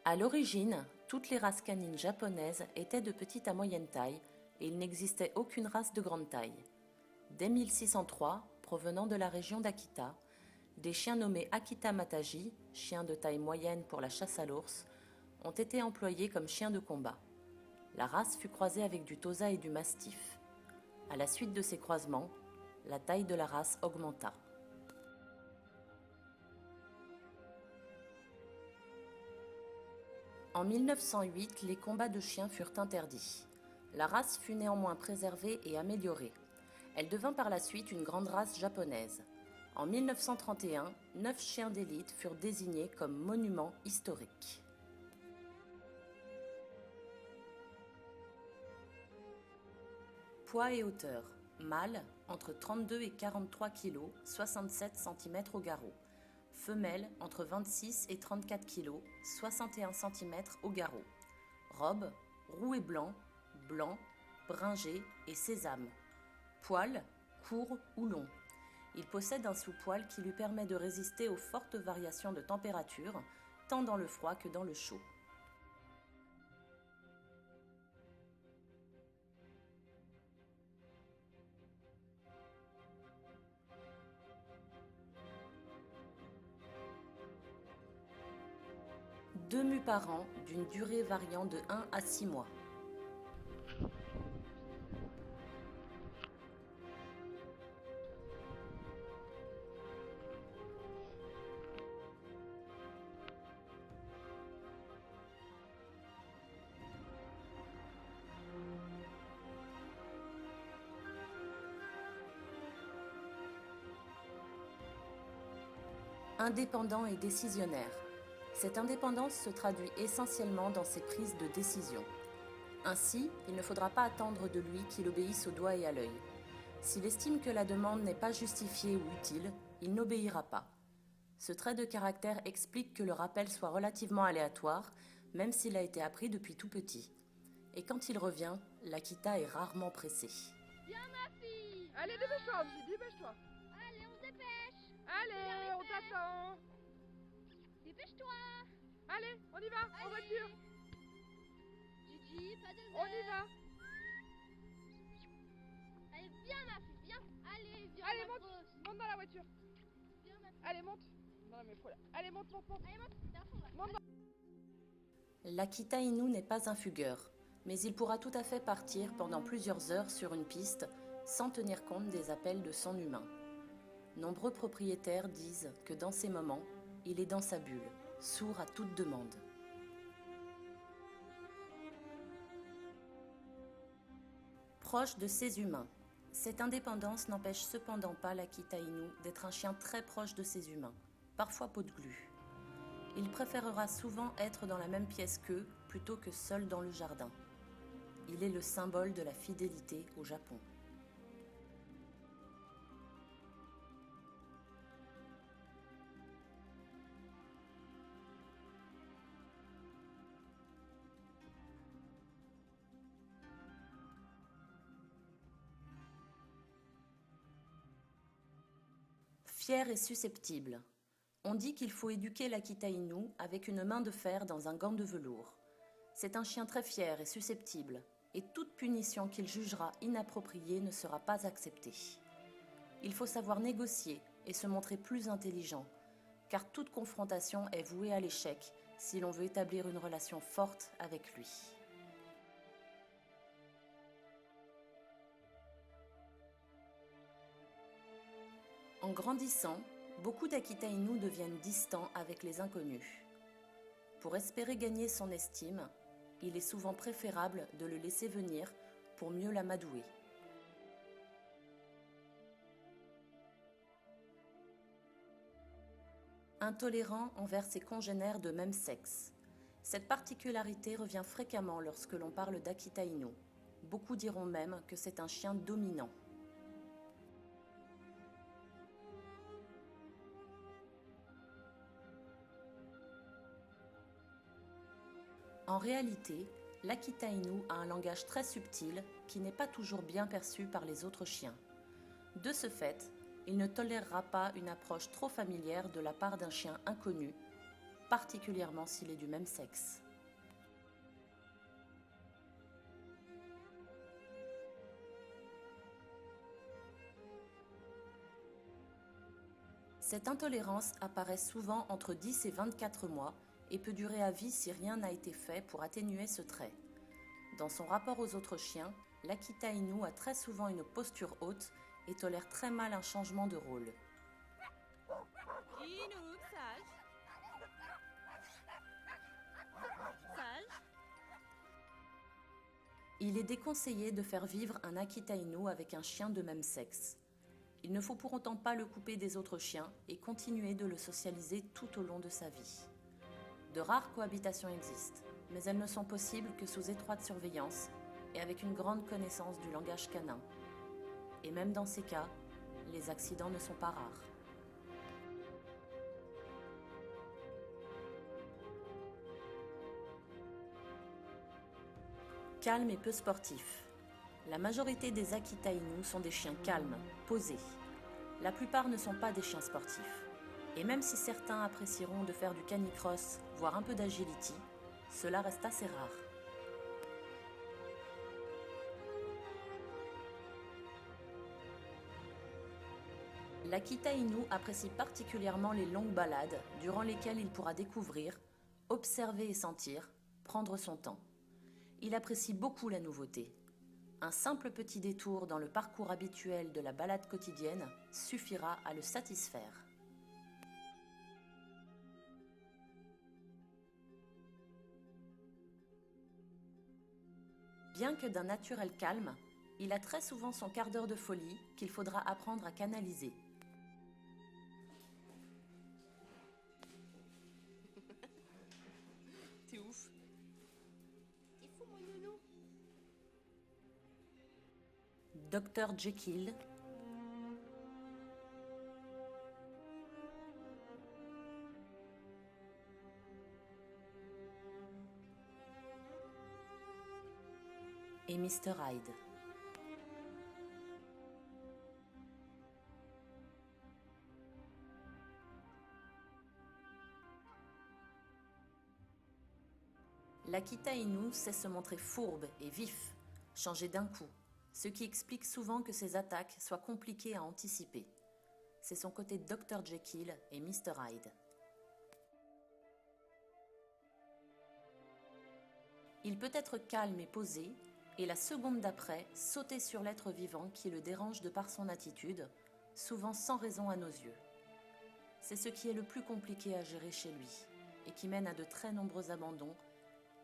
À l'origine, toutes les races canines japonaises étaient de petite à moyenne taille et il n'existait aucune race de grande taille. Dès 1603, provenant de la région d'Akita, des chiens nommés Akita Mataji, chiens de taille moyenne pour la chasse à l'ours, ont été employés comme chiens de combat. La race fut croisée avec du Tosa et du Mastif. À la suite de ces croisements, la taille de la race augmenta. En 1908, les combats de chiens furent interdits. La race fut néanmoins préservée et améliorée. Elle devint par la suite une grande race japonaise. En 1931, 9 chiens d'élite furent désignés comme monuments historiques. Poids et hauteur. Mâle, entre 32 et 43 kg, 67 cm au garrot. Femelle, entre 26 et 34 kg, 61 cm au garrot. Robe, roux et blanc, blanc, bringé et sésame. Poil, court ou long. Il possède un sous-poil qui lui permet de résister aux fortes variations de température, tant dans le froid que dans le chaud. Deux mues par an, d'une durée variant de 1 à 6 mois. Indépendant et décisionnaire. Cette indépendance se traduit essentiellement dans ses prises de décision. Ainsi, il ne faudra pas attendre de lui qu'il obéisse au doigt et à l'œil. S'il estime que la demande n'est pas justifiée ou utile, il n'obéira pas. Ce trait de caractère explique que le rappel soit relativement aléatoire, même s'il a été appris depuis tout petit. Et quand il revient, l'Akita est rarement pressé. Viens ma fille. Allez, dépêche-toi, dépêche-toi. Allez, on se dépêche. Allez, on t'attend. Dépêche-toi. Allez, on y va, en voiture. Gigi, pas de On y va. Allez, viens ma fille, viens. Allez, viens. Allez, ma monte, grosse. monte dans la voiture. Viens ma fille. Allez, monte. Non, mais faut là. Allez, monte, monte, monte. Allez, monte. T'es à fond, là. Monte dans... L'Akita Inu n'est pas un fugueur, mais il pourra tout à fait partir pendant plusieurs heures sur une piste sans tenir compte des appels de son humain. Nombreux propriétaires disent que dans ces moments, il est dans sa bulle, sourd à toute demande. Proche de ses humains. Cette indépendance n'empêche cependant pas l'Akita Inu d'être un chien très proche de ses humains, parfois peau de glu. Il préférera souvent être dans la même pièce qu'eux plutôt que seul dans le jardin. Il est le symbole de la fidélité au Japon. Fier et susceptible. On dit qu'il faut éduquer l'Akita Inu avec une main de fer dans un gant de velours. C'est un chien très fier et susceptible, et toute punition qu'il jugera inappropriée ne sera pas acceptée. Il faut savoir négocier et se montrer plus intelligent, car toute confrontation est vouée à l'échec si l'on veut établir une relation forte avec lui. En grandissant, beaucoup d'Akita Inu deviennent distants avec les inconnus. Pour espérer gagner son estime, il est souvent préférable de le laisser venir pour mieux l'amadouer. Intolérant envers ses congénères de même sexe. Cette particularité revient fréquemment lorsque l'on parle d'Akita Inu. Beaucoup diront même que c'est un chien dominant. En réalité, l'Akita Inu a un langage très subtil qui n'est pas toujours bien perçu par les autres chiens. De ce fait, il ne tolérera pas une approche trop familière de la part d'un chien inconnu, particulièrement s'il est du même sexe. Cette intolérance apparaît souvent entre 10 et 24 mois et peut durer à vie si rien n'a été fait pour atténuer ce trait. Dans son rapport aux autres chiens, l'Akita Inu a très souvent une posture haute et tolère très mal un changement de rôle. Inu, sage. Sage. Il est déconseillé de faire vivre un Akita Inu avec un chien de même sexe. Il ne faut pour autant pas le couper des autres chiens et continuer de le socialiser tout au long de sa vie. De rares cohabitations existent, mais elles ne sont possibles que sous étroite surveillance et avec une grande connaissance du langage canin. Et même dans ces cas, les accidents ne sont pas rares. Calme et peu sportif. La majorité des Akita Inu sont des chiens calmes, posés. La plupart ne sont pas des chiens sportifs. Et même si certains apprécieront de faire du canicross, voire un peu d'agility, cela reste assez rare. L'Akita Inu apprécie particulièrement les longues balades, durant lesquelles il pourra découvrir, observer et sentir, prendre son temps. Il apprécie beaucoup la nouveauté. Un simple petit détour dans le parcours habituel de la balade quotidienne suffira à le satisfaire. Bien que d'un naturel calme, il a très souvent son quart d'heure de folie qu'il faudra apprendre à canaliser. T'es ouf. T'es fou, mon nounou. Dr Jekyll, et Mr Hyde. L'Akita Inu sait se montrer fourbe et vif, changer d'un coup, ce qui explique souvent que ses attaques soient compliquées à anticiper. C'est son côté Dr Jekyll et Mr Hyde. Il peut être calme et posé, et la seconde d'après, sauter sur l'être vivant qui le dérange de par son attitude, souvent sans raison à nos yeux. C'est ce qui est le plus compliqué à gérer chez lui, et qui mène à de très nombreux abandons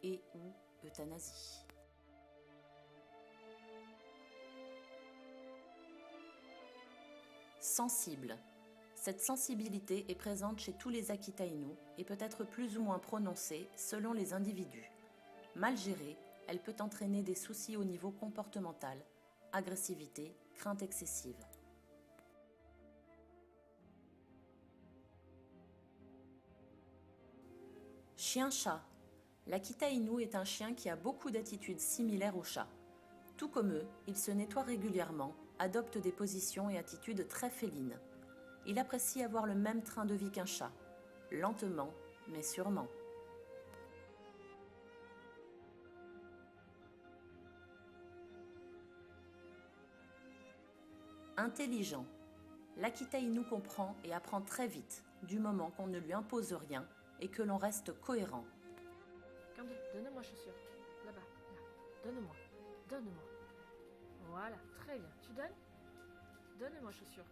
et ou euthanasie. Sensible. Cette sensibilité est présente chez tous les Akita Inu et peut être plus ou moins prononcée selon les individus. Mal gérée, elle peut entraîner des soucis au niveau comportemental, agressivité, crainte excessive. Chien-chat. L'Akita Inu est un chien qui a beaucoup d'attitudes similaires au chat. Tout comme eux, il se nettoie régulièrement, adopte des positions et attitudes très félines. Il apprécie avoir le même train de vie qu'un chat, lentement mais sûrement. Intelligent. L'Akita Inu comprend et apprend très vite, du moment qu'on ne lui impose rien et que l'on reste cohérent. Candy, donne-moi chaussure. Là-bas, là. Donne-moi. Donne-moi. Voilà, très bien. Tu donnes? Donne-moi chaussure.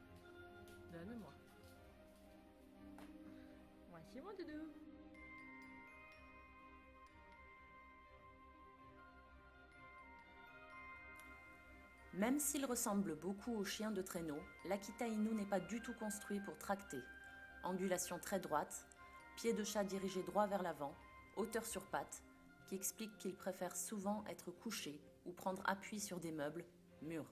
Donne-moi. Voici mon doudou. Même s'il ressemble beaucoup au chien de traîneau, l'Akita Inu n'est pas du tout construit pour tracter. Angulation très droite, pied de chat dirigé droit vers l'avant, hauteur sur pattes, qui explique qu'il préfère souvent être couché ou prendre appui sur des meubles, murs.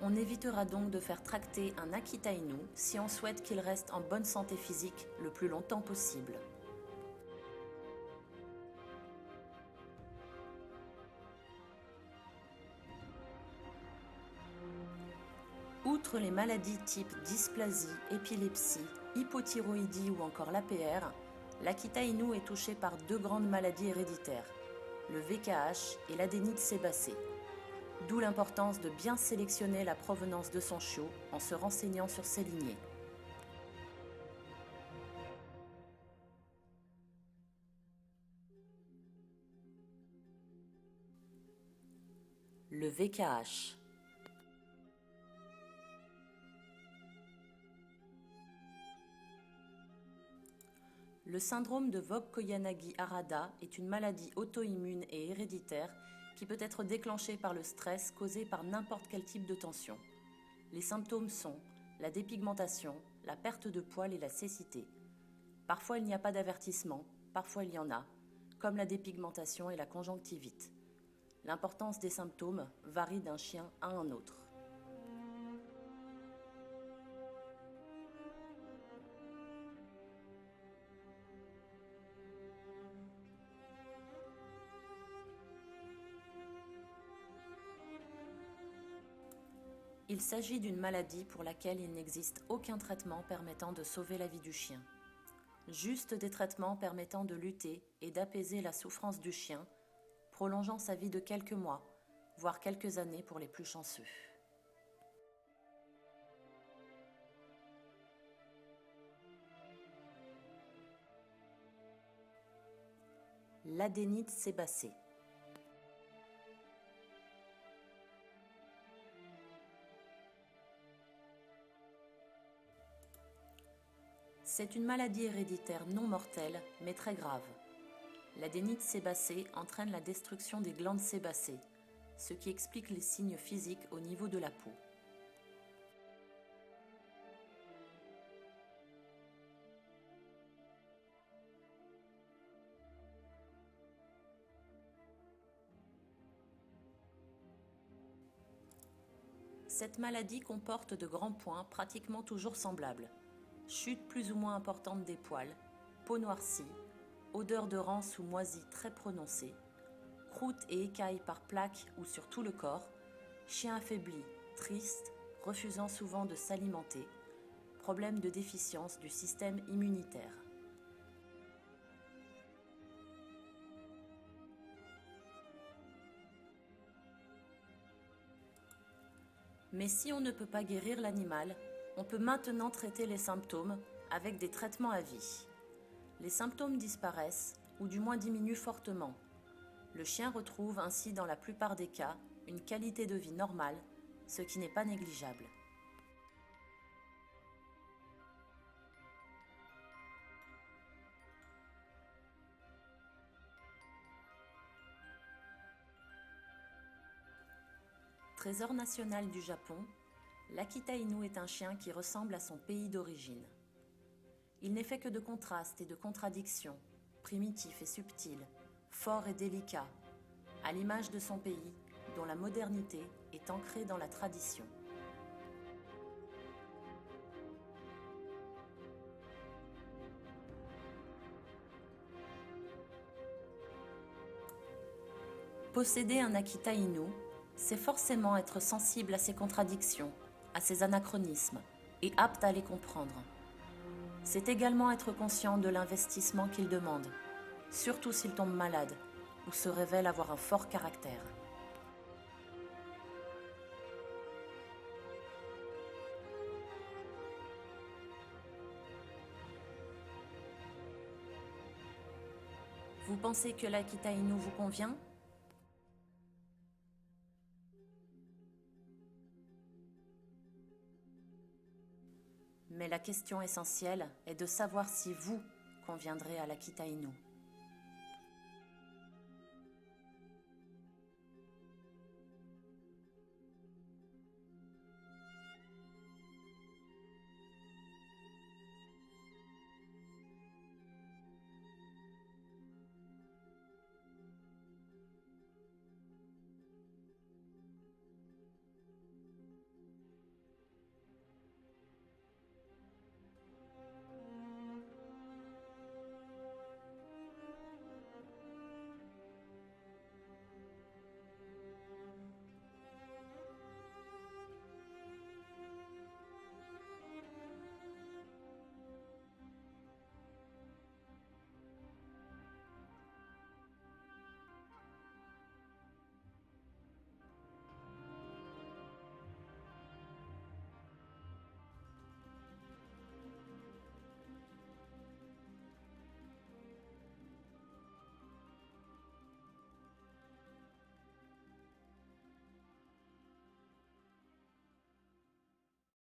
On évitera donc de faire tracter un Akita Inu si on souhaite qu'il reste en bonne santé physique le plus longtemps possible. Outre les maladies type dysplasie, épilepsie, hypothyroïdie ou encore l'APR, l'Akita Inu est touché par deux grandes maladies héréditaires, le VKH et l'adénite sébacée. D'où l'importance de bien sélectionner la provenance de son chiot en se renseignant sur ses lignées. Le VKH. Le syndrome de Vogt-Koyanagi-Harada est une maladie auto-immune et héréditaire qui peut être déclenchée par le stress causé par n'importe quel type de tension. Les symptômes sont la dépigmentation, la perte de poils et la cécité. Parfois il n'y a pas d'avertissement, parfois il y en a, comme la dépigmentation et la conjonctivite. L'importance des symptômes varie d'un chien à un autre. Il s'agit d'une maladie pour laquelle il n'existe aucun traitement permettant de sauver la vie du chien. Juste des traitements permettant de lutter et d'apaiser la souffrance du chien, prolongeant sa vie de quelques mois, voire quelques années pour les plus chanceux. L'adénite sébacée. C'est une maladie héréditaire non mortelle, mais très grave. L'adénite sébacée entraîne la destruction des glandes sébacées, ce qui explique les signes physiques au niveau de la peau. Cette maladie comporte de grands points pratiquement toujours semblables. Chute plus ou moins importante des poils, peau noircie, odeur de rance ou moisie très prononcée, croûte et écailles par plaques ou sur tout le corps, chien affaibli, triste, refusant souvent de s'alimenter, problème de déficience du système immunitaire. Mais si on ne peut pas guérir l'animal, on peut maintenant traiter les symptômes avec des traitements à vie. Les symptômes disparaissent, ou du moins diminuent fortement. Le chien retrouve ainsi dans la plupart des cas une qualité de vie normale, ce qui n'est pas négligeable. Trésor national du Japon, l'Akita Inu est un chien qui ressemble à son pays d'origine. Il n'est fait que de contrastes et de contradictions, primitif et subtil, fort et délicat, à l'image de son pays, dont la modernité est ancrée dans la tradition. Posséder un Akita Inu, c'est forcément être sensible à ses contradictions, à ses anachronismes, et apte à les comprendre. C'est également être conscient de l'investissement qu'il demande, surtout s'il tombe malade ou se révèle avoir un fort caractère. Vous pensez que l'Akita Inu vous convient ? Mais la question essentielle est de savoir si vous conviendrez à l'Akita Inu.